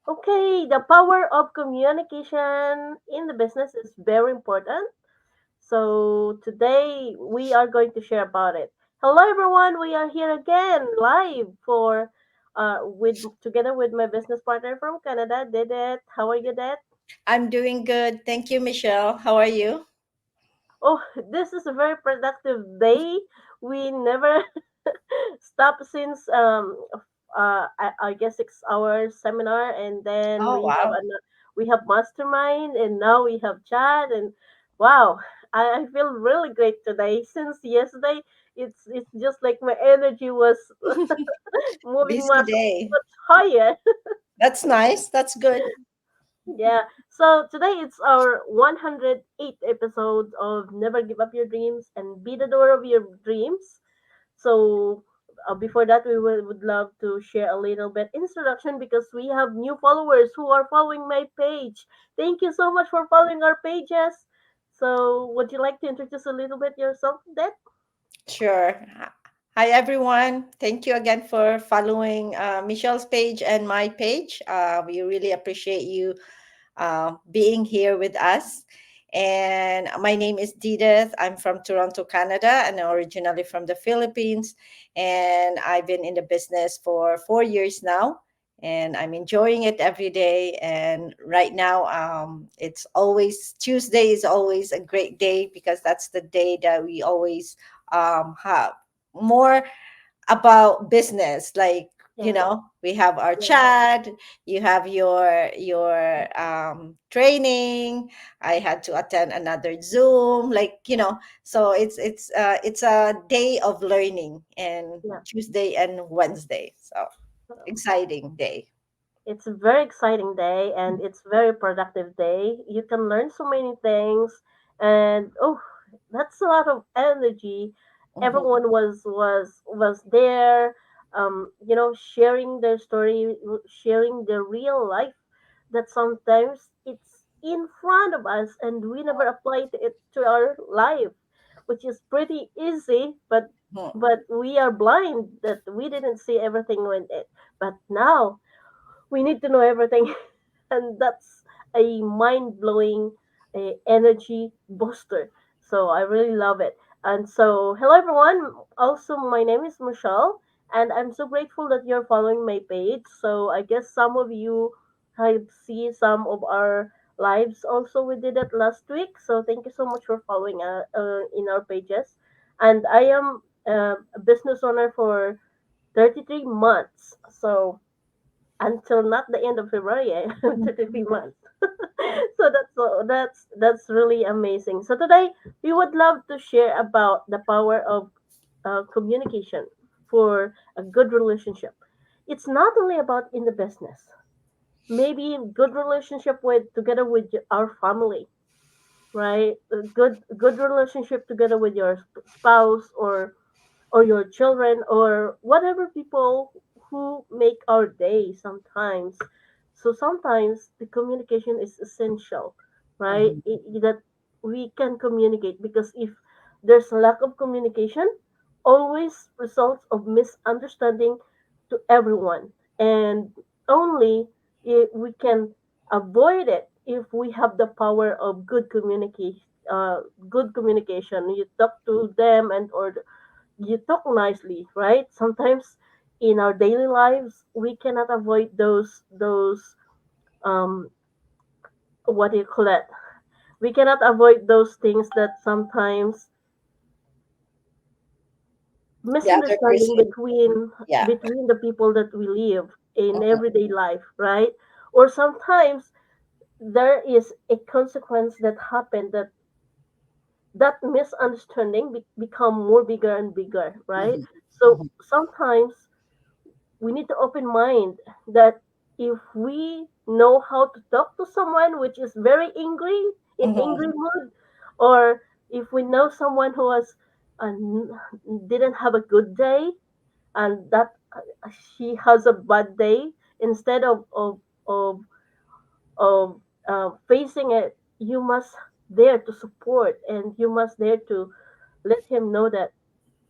Okay, the power of communication in the business is very important. So today we are going to share about it. Hello everyone, we are here again live for with together with my business partner from Canada, Dedet. How are you, Det? I'm doing good. Thank you, Michelle. How are you? Oh, this is a very productive day. We never stop since I guess 6 hours seminar, and then Oh, wow. we have mastermind, and now we have chat, and wow, I feel really great today. Since yesterday, it's just like my energy was moving Busy much day. much higher. That's nice. That's good. Yeah. So today it's our 108th episode of Never Give Up Your Dreams and Be the Door of Your Dreams. So before that, we would love to share a little bit introduction because we have new followers who are following my page. Thank you so much for following our pages. So would you like to introduce a little bit yourself, Deb? Sure. Hi, everyone. Thank you again for following Michelle's page and my page. We really appreciate you being here with us. And my name is Didith. I'm from Toronto, Canada, and originally from the Philippines. And I've been in the business for 4 years now, and I'm enjoying it every day. And right now, it's always Tuesday is always a great day because that's the day that we always have more about business, like Yeah, we have our yeah, chat, you have your training. I had to attend another Zoom, so it's a day of learning, and yeah. Tuesday and Wednesday, so exciting day. It's a very exciting day and it's very productive day. You can learn so many things, and oh, that's a lot of energy. Mhm. Everyone was there, sharing their story, sharing their real life. That sometimes it's in front of us and we never applied it to our life, which is pretty easy, Mhm. but we are blind that we didn't see everything with it. But now we need to know everything, and that's a mind-blowing energy booster. So I really love it. And so hello everyone, also my name is Michelle, and I'm so grateful that you're following my page. So I guess some of you have seen some of our lives also. We did it last week, so thank you so much for following in our pages. And I am a business owner for 33 months, so until not the end of February, I have 33 months. So that's really amazing. So today we would love to share about the power of communication for a good relationship. It's not only about in the business. Maybe good relationship with together with our family, right? A good relationship together with your spouse or your children or whatever people who make our day sometimes. So sometimes the communication is essential, right? Mhm. That we can communicate because if there's a lack of communication, always results of misunderstanding to everyone. And only if we can avoid it if we have the power of good communication. You talk to them and or you talk nicely, right? Sometimes in our daily lives we cannot avoid those um what do you call it? We cannot avoid those things that sometimes The other misunderstanding person. Yeah. between the people that we live in Mhm. everyday life, right? Or sometimes there is a consequence that happened that misunderstanding become more bigger and bigger, right? Mhm. So Mhm. sometimes we need to open mind that if we know how to talk to someone which is very angry in angry Mhm. mood, or if we know someone who has didn't have a good day and that she has a bad day, instead of facing it, you must there to support and you must there to let him know that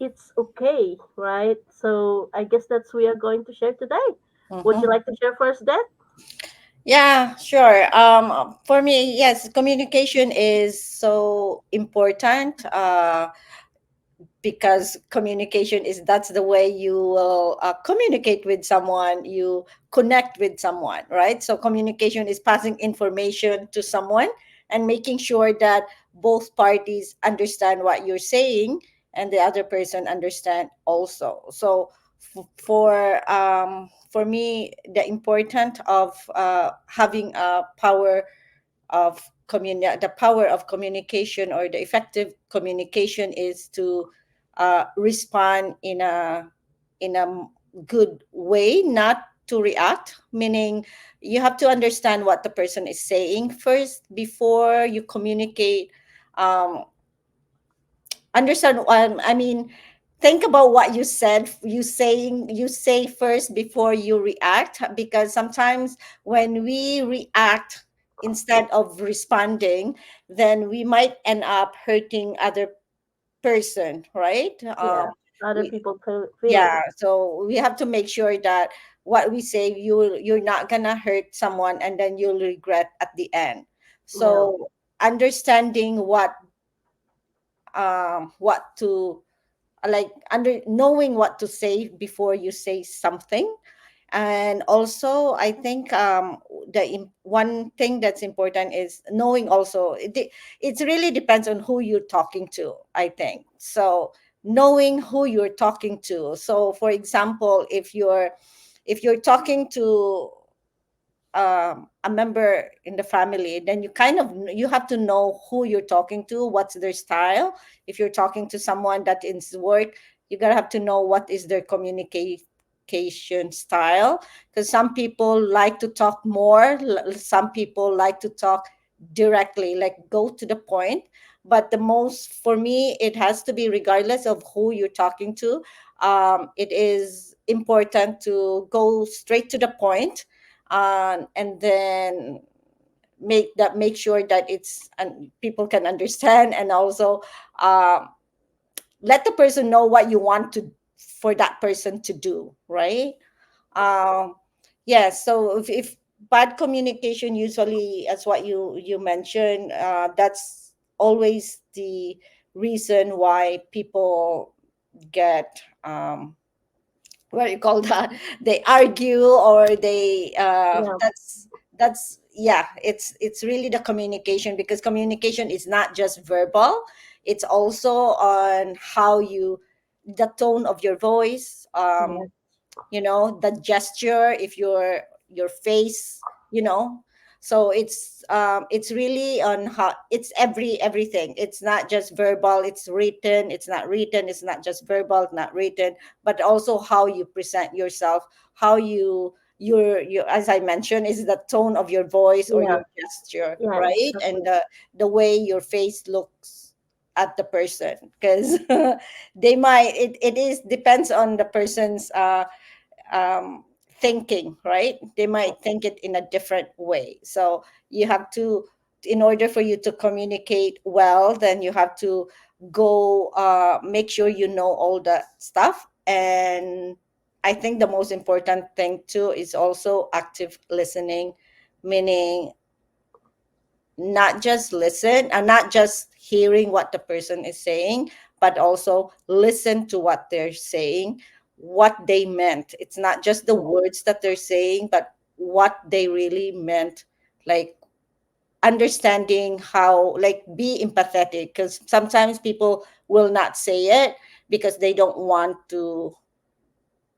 it's okay, right? So I guess that's we are going to share today. Would you Mhm. like to share first, Dad? Yeah, sure. For me, yes, communication is so important. Because communication is that's the way you will communicate with someone, you connect with someone, right? So communication is passing information to someone and making sure that both parties understand what you're saying and the other person understand also. So for me, the important of having a power of the power of communication, or the effective communication, is to respond in a good way, not to react. Meaning, you have to understand what the person is saying first before you communicate. um, Understand, I mean, think about what you said. You say first before you react, because sometimes when we react instead of responding, then we might end up hurting other person, right? Yeah, other We people Yeah, feelings. so we have to make sure that what we say, you're not gonna hurt someone and then you'll regret at the end. Yeah, So understanding what to, like, under knowing what to say before you say something. And also, I think one thing that's important is knowing also, it really depends on who you're talking to, I think. So knowing who you're talking to. So for example, if you're talking to a member in the family, then you have to know who you're talking to, what's their style. If you're talking to someone that is work, you gotta have to know what is their communication style, because some people like to talk more, some people like to talk directly, like go to the point. But the most, for me, it has to be regardless of who you're talking to. It is important to go straight to the point, and then make sure that it's, and people can understand, and also um, let the person know what you want to, for that person to do, right? um yeah, so if bad communication, usually, as what you mentioned, that's always the reason why people get, what do you call that, they argue, or they yeah, that's yeah, it's really the communication, because communication is not just verbal, it's also on how you, the tone of your voice, yeah, the gesture, if your face, so it's really on how, it's everything. It's not just verbal, it's written, it's not written, it's not just verbal, not written, but also how you present yourself, how you, as I mentioned, is the tone of your voice or yeah, your gesture, yeah, right? And exactly. the way your face looks at the person, because it is depends on the person's um, thinking, right? They might think it in a different way. So you have to, in order for you to communicate well, then you have to go, make sure you know all the stuff. And I think the most important thing too is also active listening, meaning not just listen and not just hearing what the person is saying, but also listen to what they're saying, what they meant. It's not just the Yeah, words that they're saying, but what they really meant. Like, understanding how, like, be empathetic, because sometimes people will not say it because they don't want to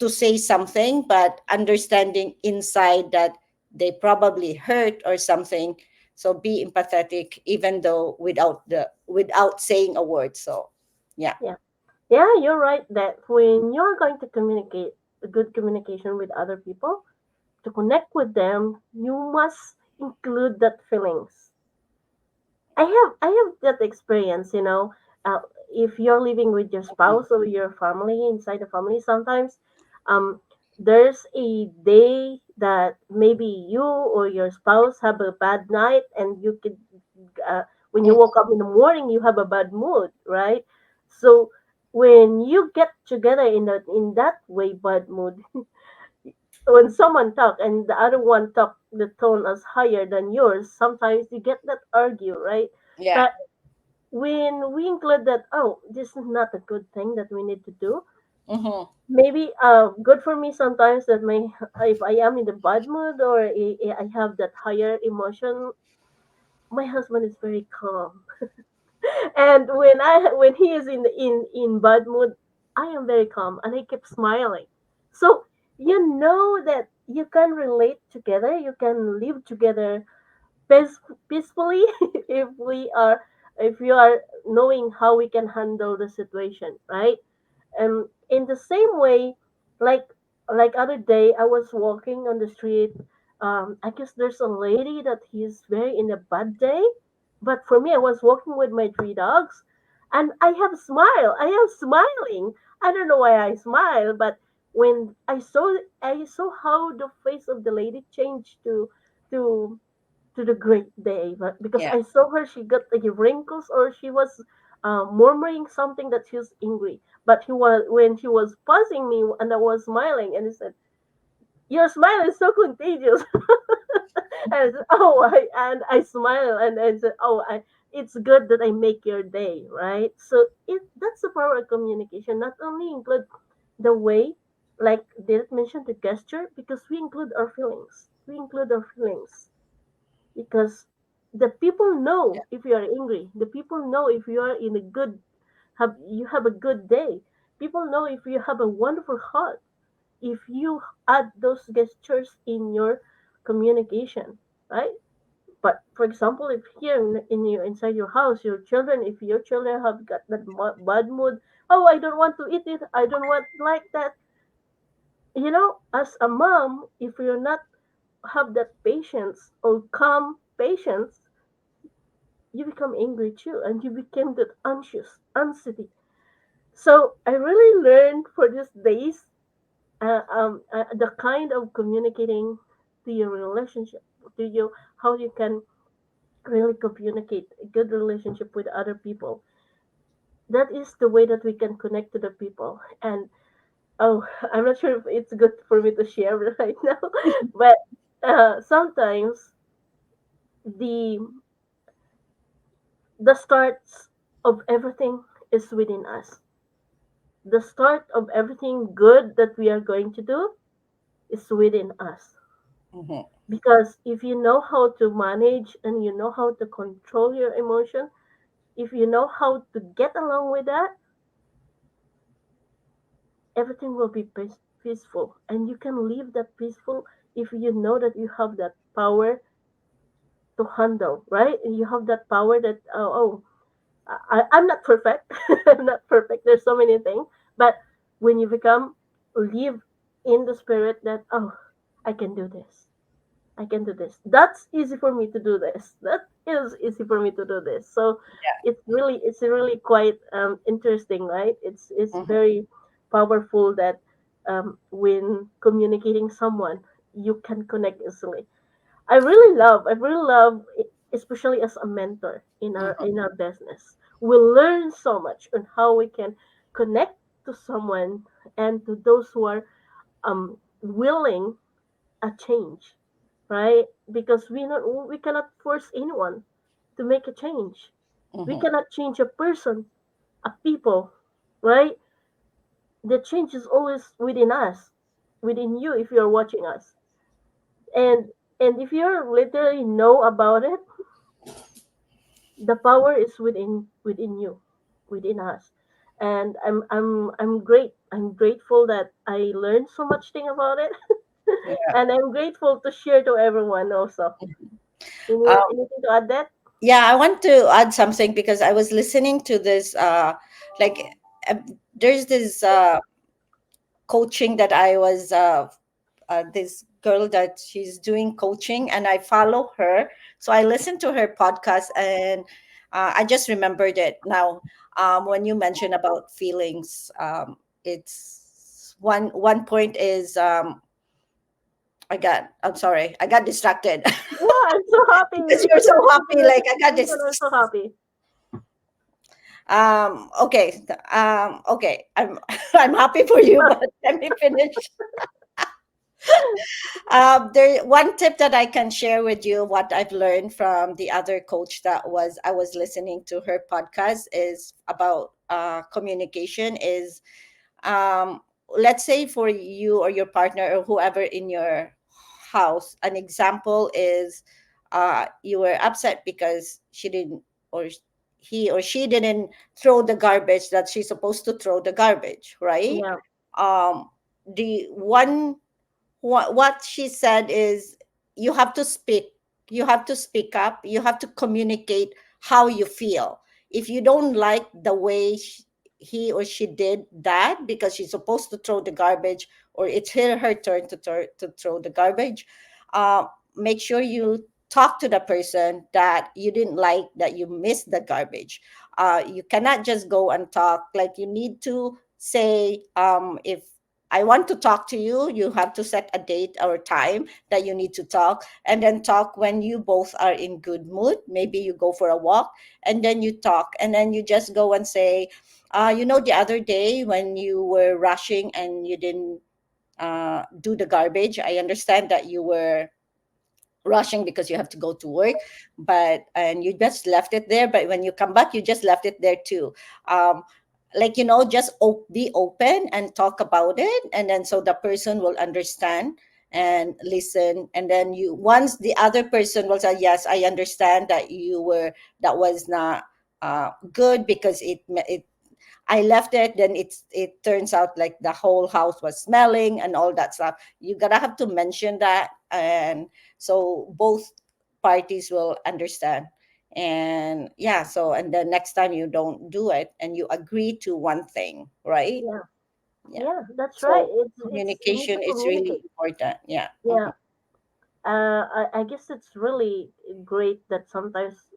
say something, but understanding inside that they probably hurt or something. So be empathetic, even though without saying a word. So yeah. yeah, yeah. You're right that when you're going to communicate a good communication with other people, to connect with them, you must include that feelings. I have that experience, if you're living with your spouse or your family inside the family, sometimes um there's a day that maybe you or your spouse have a bad night, and you could when you Mm, woke up in the morning you have a bad mood, right? So when you get together in that way bad mood, when someone talk and the other one talk the tone as higher than yours, sometimes you get that argue, right? Yeah. But when we include that, oh, this is not a good thing that we need to do. Mm-hmm. Maybe good for me sometimes that my if I am in the bad mood or I have that higher emotion, my husband is very calm. And when he is in bad mood, I am very calm and I keep smiling. So you know that you can relate together, you can live together peace, peacefully if we are if you are knowing how we can handle the situation, right? In the same way, like other day, I was walking on the street. I guess there's a lady that he's very in a bad day, but for me, I was walking with my three dogs, and I have a smile. I am smiling. I don't know why I smile, but when I saw how the face of the lady changed to the great day, but because Yeah. I saw her, she got like wrinkles or she was murmuring something that she was angry. But he was when she was passing me and I was smiling, and he said, "Your smile is so contagious." And I said, "Oh," and I smile and I said, "Oh, it's good that I make your day, right?" So that's the power of communication. Not only include the way, like Derek mentioned, the gesture, because we include our feelings. We include our feelings because the people know if you are angry. The people know if you are in a good have a good day. People know if you have a wonderful heart. If you add those gestures in your communication, right? But for example, if here in your inside your house, your children, if your children have got that bad mood, oh, I don't want to eat it. I don't want like that. As a mom, if you're not have that patience or calm patience, you become angry too and you became that anxious anxiety. So I really learned for these days the kind of communicating to your relationship, to you, how you can really communicate a good relationship with other people. That is the way that we can connect to the people. And oh, I'm not sure if it's good for me to share right now, but sometimes the the starts of everything is within us. The start of everything good that we are going to do is within us. Mm-hmm. Because if you know how to manage and you know how to control your emotion, if you know how to get along with that, everything will be peaceful. And you can live that peaceful if you know that you have that power to handle, right? And you have that power that, I'm not perfect. I'm not perfect. There's so many things. But when you become, live in the spirit that, oh, I can do this. I can do this. That's easy for me to do this. That is easy for me to do this. So it's really quite interesting, right? It's Mm-hmm. very powerful that when communicating someone, you can connect easily. I really love, especially as a mentor Mm-hmm. in our business. We learn so much on how we can connect to someone and to those who are willing a change, right? Because we cannot force anyone to make a change. We Mm-hmm. cannot change a person, a people, right? The change is always within us, within you if you're watching us. And if you literally know about it, the power is within you, within us. And I'm grateful that I learned so much thing about it. Yeah. And I'm grateful to share to everyone also. Um, Anything to add that? yeah, I want to add something because I was listening to this, like, uh, there's this coaching that I was this girl that she's doing coaching and I follow her. So I listened to her podcast and I just remembered it now. When you mentioned about feelings, it's one point is I'm sorry, I got distracted. Yeah, I'm so happy Because you're because so I'm happy, like I got this. so happy. Okay, okay, I'm I'm happy for you, but let me finish. There one tip that I can share with you, what I've learned from the other coach that was I was listening to her podcast is about communication. Is um, let's say for you or your partner or whoever in your house, an example is you were upset because she didn't or he or she didn't throw the garbage that she's supposed to throw the garbage, right? Yeah, um the one what she said is you have to speak, you have to speak up, you have to communicate how you feel. If you don't like the way he or she did that because she's supposed to throw the garbage, or it's her turn to throw the garbage, uh, make sure you talk to the person that you didn't like that you missed the garbage. You cannot just go and talk, like you need to say, if I want to talk to you. You have to set a date or time that you need to talk, and then talk when you both are in good mood. Maybe you go for a walk, and then you talk, and then you just go and say, the other day when you were rushing and you didn't do the garbage. I understand that you were rushing because you have to go to work, but and you just left it there, but when you come back you just left it there too. um just be open and talk about it, and then so the person will understand and listen, and then you once the other person will say, yes, I understand that you were that was not good because it I left it, then it turns out like the whole house was smelling and all that stuff. You gotta have to mention that, and so both parties will understand. And yeah, so and the next time you don't do it and you agree to one thing, right? yeah, Yeah. yeah. That's right. So It's you need communication to is really communicate. important. Yeah. Yeah. I guess it's really great that sometimes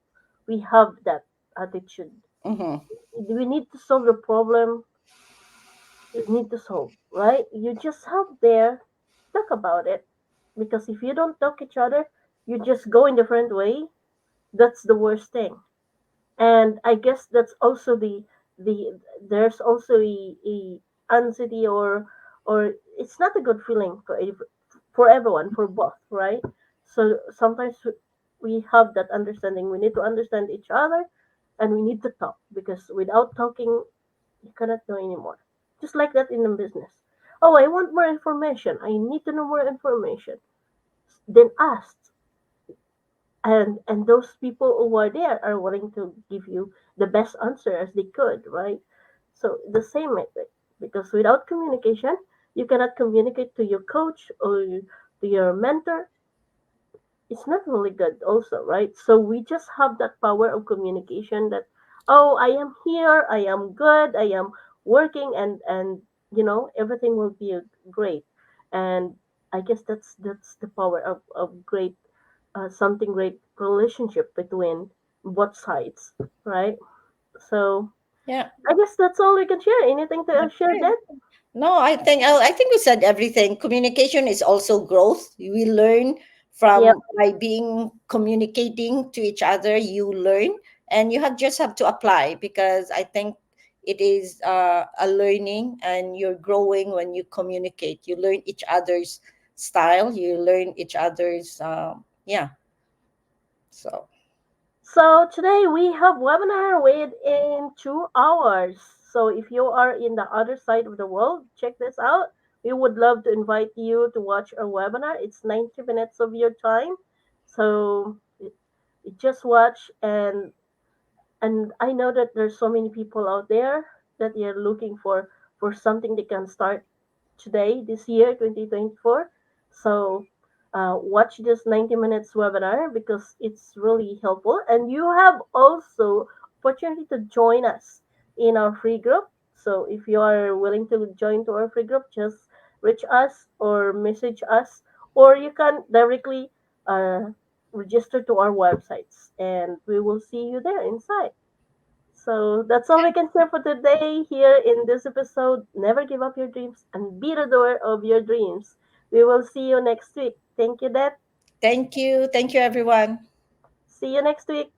we have that attitude. Mm-hmm. We need to solve the problem. You need to solve, right? You just have there, talk about it. Because if you don't talk each other, you just go in different way. That's the worst thing. And I guess that's also the there's also a anxiety or it's not a good feeling for everyone, for both, right? So sometimes we have that understanding. We need to understand each other, and we need to talk because without talking, you cannot know anymore. Just like that in the business. Oh, I want more information. I need to know more information. Then ask, and those people who are there are willing to give you the best answer as they could, right? So the same method, because without communication you cannot communicate to your coach or to your mentor. It's not really good also, right? So we just have that power of communication that, oh, I am here, I am good, I am working, and everything will be great. And I guess that's the power of great something great relationship between both sides, right? So Yeah. I guess that's all we can share. Anything to That's share right. that? No, I think we said everything. Communication is also growth. We learn Yeah. from by being communicating to each other. You learn, and you just have to apply, because I think it is a learning, and you're growing when you communicate. You learn each other's style. You learn each other's yeah. So So today we have webinar within 2 hours. So if you are in the other side of the world, check this out. We would love to invite you to watch our webinar. It's 90 minutes of your time. So just watch, and I know that there's so many people out there that they're looking for something they can start today, this year, 2024. So watch this 90 minutes webinar because it's really helpful. And you have also opportunity to join us in our free group. So if you are willing to join to our free group, just reach us or message us, or you can directly uh, register to our websites, and we will see you there inside. So that's all we can share for today here in this episode. Never give up your dreams and be the doer of your dreams. We will see you next week. Thank you, Dad. thank you, everyone. See you next week.